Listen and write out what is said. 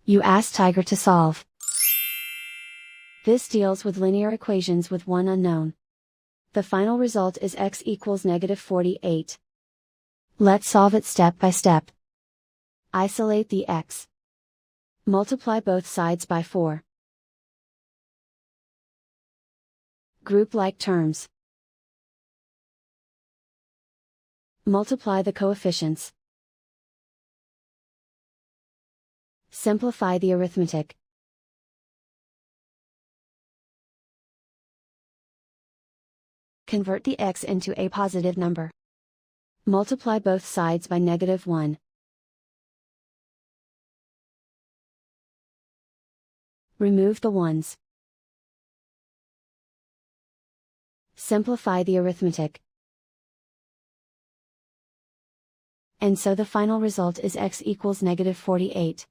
You ask Tiger to solve. This deals with linear equations with one unknown. The final result is x equals -48. Let's solve it step by step. Isolate the x. Multiply both sides by 4. Group like terms. Multiply the coefficients. Simplify the arithmetic. Convert the x into a positive number. Multiply both sides by -1. Remove the ones. Simplify the arithmetic. And so the final result is x equals -48.